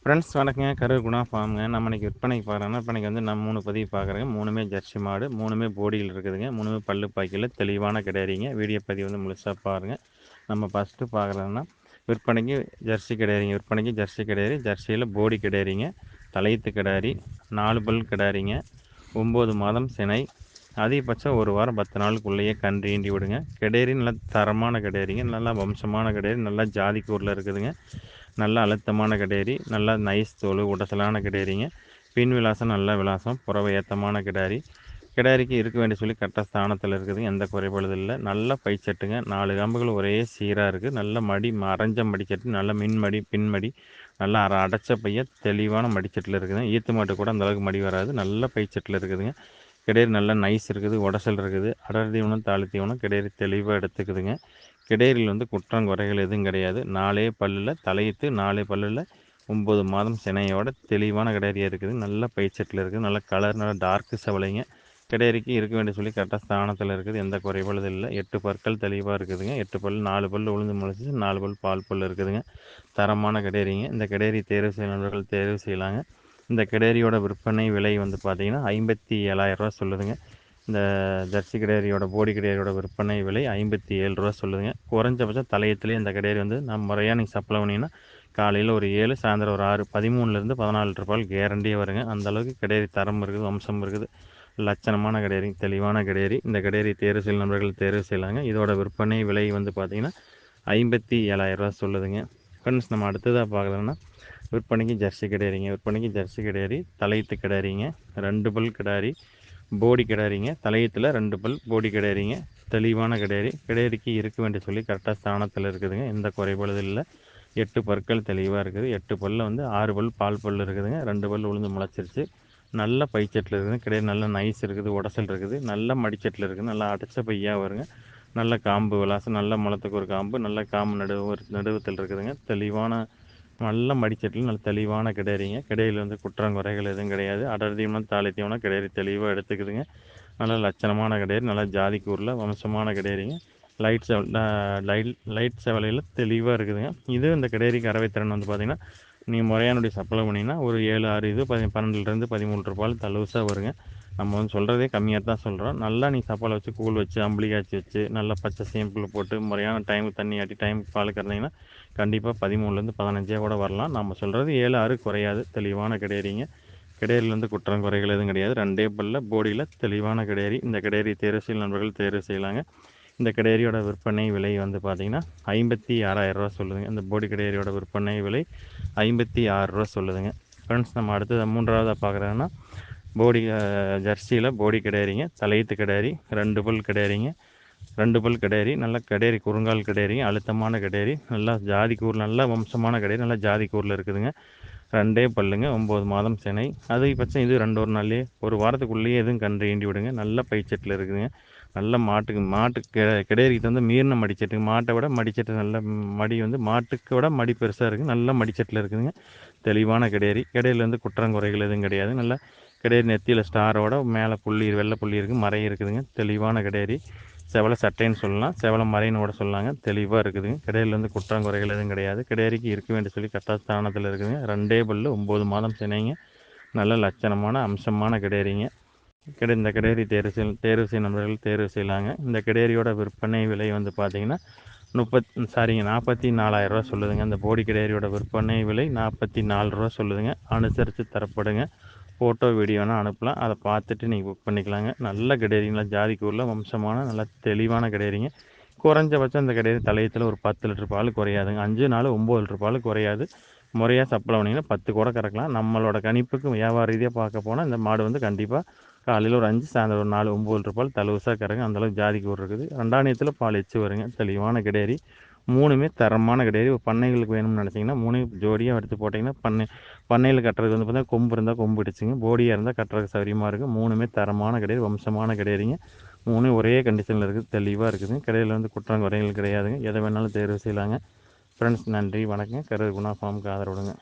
Friends வணக்கங்க. கரூர் குணா ஃபார்முங்க. நம்ம இன்னைக்கு விற்பனைக்கு பார்க்குறோன்னா, விற்பனைக்கு வந்து நான் 3 பதிவு பார்க்குறேங்க. 3மே ஜெர்சி மாடு, 3மே போடியில் இருக்குதுங்க. 3மே பல்லு பாய்க்கல தெளிவான கிடாரிங்க. வீடியோ பதிவு வந்து முழுசா பாருங்கள். நம்ம ஃபஸ்ட்டு பார்க்குறோன்னா விற்பனைக்கு ஜெர்சி கிடாரிங்க. விற்பனைக்கு ஜெர்சி கிடாரி, ஜெர்சியில் போடி கிடாரிங்க, தலையீத்து கிடாரி, 4 பல் கிடாரிங்க, 9 மாதம் சினை, அதிகபட்சம் 1 வாரம் 10 நாளுக்குள்ளேயே கன்று ஈண்டி விடுங்க. கிடாரி நல்லா தரமான கிடாரிங்க, நல்லா வம்சமான கிடாரி, நல்லா ஜாதிக்கூரில் இருக்குதுங்க. நல்லா அழுத்தமான கிடாரி, நல்லா நைஸ் தோல், உடசலான கிடாரிங்க. பின் விலாசம் நல்ல விலாசம், புறவை ஏற்றமான கிடாரி. கிடாரிக்கு இருக்க வேண்டிய சொல்லி கரெக்டாக ஸ்தானத்தில் இருக்குதுங்க. எந்த குறைபாடும் இல்லை. நல்ல பைச்சட்டுங்க. 4 காம்புகள் ஒரே சீராக இருக்குது. நல்ல மடி அரைஞ்ச மடிச்சட்டு, நல்ல மின்மடி பின்மடி, நல்லா அடைச்ச பைய தெளிவான மடிச்சட்டில் இருக்குதுங்க. ஈத்து மாட்டு கூட அந்தளவுக்கு மடி வராது. நல்ல பைச்சட்டில் இருக்குதுங்க. கிடாரி நல்லா நைஸ் இருக்குது, உடசல் இருக்குது. அடர் தீவனம் தாழ் தீவனம் கிடாரி தெளிவாக எடுத்துக்குதுங்க. கிடாரியில் வந்து குற்றம் குறைகள் எதுவும் கிடையாது. 4 பல்லில் தலையிட்டு 4 பல்லில் 9 மாதம் சினையோட தெளிவான கிடாரியாக இருக்குது. நல்ல பைச்சட்டில் இருக்குது. நல்ல கலர், நல்ல டார்க்கு செவலைங்க. கிடாரிக்கு இருக்க வேண்டிய சொல்லி கரெக்டாக ஸ்தானத்தில் இருக்குது. எந்த குறைபாடும் இல்லை. 8 பற்கள் தெளிவாக இருக்குதுங்க. 8 பல், 4 பல் உளுந்து முளைச்சி, 4 பல் பால் பல் இருக்குதுங்க. தரமான கிடாரிங்க. இந்த கிடாரி தேர்வு செய்ய நண்பர்கள் தேர்வு செய்யலாங்க. இந்த கிடாரியோட விற்பனை விலை வந்து பார்த்திங்கன்னா 57,000 சொல்லுதுங்க. இந்த ஜெர்சி கிடாரியோட போடி கிடாரியோட விற்பனை விலை 57 சொல்லுதுங்க. குறைஞ்சபட்சம் தலையத்துலேயே இந்த கிடாரி வந்து நம்ம முறையாக நீங்கள் சப்ளை பண்ணிங்கன்னா காலையில் ஒரு 7, சாயந்தரம் ஒரு 6, 13லேருந்து 14 லிட்டர் பால் கேரண்டியாக வருங்க. அந்தளவுக்கு கிடாரி தரம் இருக்குது, வம்சம் இருக்குது. லட்சணமான கிடாரி, தெளிவான கிடாரி. இந்த கிடாரி தேர்வு செய்யும் நண்பர்கள் தேர்வு செய்யலாங்க. இதோட விற்பனை விலை வந்து பார்த்திங்கன்னா 57,000 சொல்லுதுங்க. ஃப்ரெண்ட்ஸ், நம்ம அடுத்ததாக பார்க்கலன்னா விற்பனைக்கு ஜெர்சி கிடாரிங்க. விற்பனைக்கு ஜெர்சி கிடாரி, தலையீத்து கிடாரிங்க, 2 பல் கிடாரி, போடி கிடாரிங்க. தலையீத்தில் 2 பல் போடி கிடாரிங்க. தெளிவான கிடாரி. கிடாரிக்கு இருக்க வேண்டிய சொல்லி கரெக்டாக ஸ்தானத்தில் இருக்குதுங்க. எந்த குறைபாடும் இல்லை. 8 பற்கள் தெளிவாக இருக்குது. 8 பல்லில் வந்து 6 பல் பால் பல் இருக்குதுங்க. 2 பல் உளுந்து முளைச்சிருச்சு. நல்ல பைச்சட்டில் இருக்குதுங்க. கிடாரி நல்ல நைஸ் இருக்குது, உடசல் இருக்குது. நல்ல மடிச்சட்டில் இருக்குது. நல்லா அடைச்ச பையாக வருங்க. நல்ல காம்பு விலாசம், நல்ல முளத்துக்கு ஒரு காம்பு, நல்ல காம்பு நடுவத்தில் இருக்குதுங்க. தெளிவான நல்ல மடிச்சட்டில் நல்ல தெளிவான கிடாரிங்க. கிடாரியில் வந்து குற்றம் குறைகள் எதுவும் கிடையாது. அடர் தீவனம் தாழை தீவனம் கிடாரி தெளிவாக எடுத்துக்குதுங்க. நல்ல லட்சணமான கிடாரி, நல்லா ஜாதிக்கூரில் வம்சமான கிடாரிங்க. லைட் செவலையில் தெளிவாக இருக்குதுங்க. இது இந்த கிடாரிக்கு கறவை திறன் வந்து பார்த்திங்கன்னா நீங்கள் முறையானுடைய சப்ளை பண்ணிங்கன்னா ஒரு 7, 6 இது 12லேருந்து 13 பால் தலுசாக வருங்க. நம்ம வந்து சொல்கிறதே கம்மியாக தான் சொல்கிறோம். நல்லா நீ சப்பாலை வச்சு கூழ் வச்சு அம்பளி காய்ச்சி வச்சு நல்லா பச்சை சேம்பிள் போட்டு முறையான டைமுக்கு தண்ணி ஆட்டி டைமுக்கு பால் கறந்தீங்கன்னா கண்டிப்பாக 13லேருந்து 15 கூட வரலாம். நம்ம சொல்கிறது 7, 6 குறையாது. தெளிவான கிடாரிங்க. கிடாரிலேருந்து குற்றம் குறைகள் எதுவும் கிடையாது. 2 பல்ல போடியில் தெளிவான கிடாரி. இந்த கிடாரி தேர்வு செய்யும் நண்பர்கள் தேர்வு செய்யலாங்க. இந்த கிடாரியோட விற்பனை விலை வந்து பார்த்திங்கன்னா 56,000 சொல்லுதுங்க. இந்த போடி கிடாரியோட விற்பனை விலை 56 சொல்லுதுங்க. ஃப்ரெண்ட்ஸ், நம்ம அடுத்தது 3வதாக பார்க்குறோன்னா போடி ஜெர்சியில் போடி கிடாரிங்க, தலையீத்து கிடாரி, 2 பல் கிடாரிங்க. 2 பல் கிடாரி, நல்ல கிடாரி குறுங்கால் கிடாரிங்க, அழுத்தமான கிடாரி, நல்லா ஜாதிக்கூர், நல்ல வம்சமான கிடாரி, நல்லா ஜாதிக்கூரில் இருக்குதுங்க. 2 பல்லுங்க, 9 மாதம் சினை. அதிகபட்சம் இது 2 நாள்லேயே ஒரு வாரத்துக்குள்ளேயே எதுவும் கன்று ஈண்டி விடுங்க. நல்ல பைச்சட்டில் இருக்குதுங்க. நல்ல மாட்டுக்கு கிடாரிக்கு வந்து மீறின மடிச்சட்டு, மாட்டை விட மடிச்சட்டு நல்ல மடி வந்து மாட்டுக்கு விட மடி பெருசாக இருக்குது. நல்ல மடிச்சட்டில் இருக்குதுங்க. தெளிவான கிடாரி. கிடாரியில் வந்து குற்றம் குறைகள் எதுவும் கிடையாது. நல்லா கிடாரி நெத்தியில் ஸ்டாரோட மேலே புள்ளி வெள்ளை புள்ளி இருக்குது, மறை இருக்குதுங்க. தெளிவான கிடாரி. செவலை சட்டைன்னு சொல்லலாம், செவலை மறைன்னு கூட சொல்லலாங்க. தெளிவாக இருக்குதுங்க. கிடாரியில் வந்து குற்றம் குறைகள் எதுவும் கிடையாது. கிடாரிக்கு இருக்க வேண்டிய சொல்லி கரெக்டாக ஸ்தானத்தில் இருக்குதுங்க. 2 பல்லு 9 மாதம் சினைங்க. நல்ல லட்சணமான அம்சமான கிடாரிங்க. இந்த கிடாரி தேர்வு செய்யும் நண்பர்கள் தேர்வு செய்யலாங்க. இந்த கிடாரியோட விற்பனை விலை வந்து பார்த்திங்கன்னா 44,000 சொல்லுதுங்க. இந்த போடி கிடாரியோட விற்பனை விலை 44 சொல்லுதுங்க. அனுசரித்து தரப்படுங்க. ஃபோட்டோ வீடியோனா அனுப்பலாம். அதை பார்த்துட்டு நீங்கள் புக் பண்ணிக்கலாங்க. நல்ல கிடாரிங்களா, ஜாதிக்கூரில் வம்சமான நல்ல தெளிவான கிடாரிங்க. குறைஞ்சபட்சம் இந்த கிடாரி தலையத்தில் ஒரு 10 லிட்டர் பால் குறையாதுங்க. 5 நாள் 9 லிட்டர் பால் குறையாது. முறையாக சப்ளை பண்ணிங்கன்னா 10 கூட கறக்கலாம். நம்மளோட கணிப்புக்கு வியாபார ரீதியாக பார்க்க போனால் இந்த மாடு வந்து கண்டிப்பாக காலையில் ஒரு 5, சாயந்தரம் ஒரு 4, 9 லிட்டர் பால் தலுசாக கறங்க. அந்தளவுக்கு ஜாதிக்கூர் இருக்குது. 2ஆம் நேரத்தில் பால் எச்சு வருங்க. தெளிவான கிடாரி. 3மே தரமான கிடாரி. ஒரு பண்ணைகளுக்கு வேணும்னு நினச்சிங்கன்னா 3 ஜோடியாக எடுத்து போட்டிங்கன்னா பண்ணையில் கட்டுறதுக்கு வந்து பார்த்தீங்கன்னா கொம்பு இருந்தால் கொம்பு இடிச்சுங்க, போடியாக இருந்தால் கட்டுறதுக்கு சௌரியமாக இருக்குது. 3மே தரமான கிடாரி, வம்சமான கிடாரிங்க. 3 ஒரே கண்டிஷனில் இருக்குது, தெளிவாக இருக்குது. கிடாரியில் வந்து குற்றம் குறைகள் கிடையாதுங்க. எதை வேணாலும் தேர்வு செய்யலாங்க. ஃப்ரெண்ட்ஸ், நன்றி, வணக்கம். கரூர் குணா ஃபார்முக்கு ஆதரவு கொடுங்க.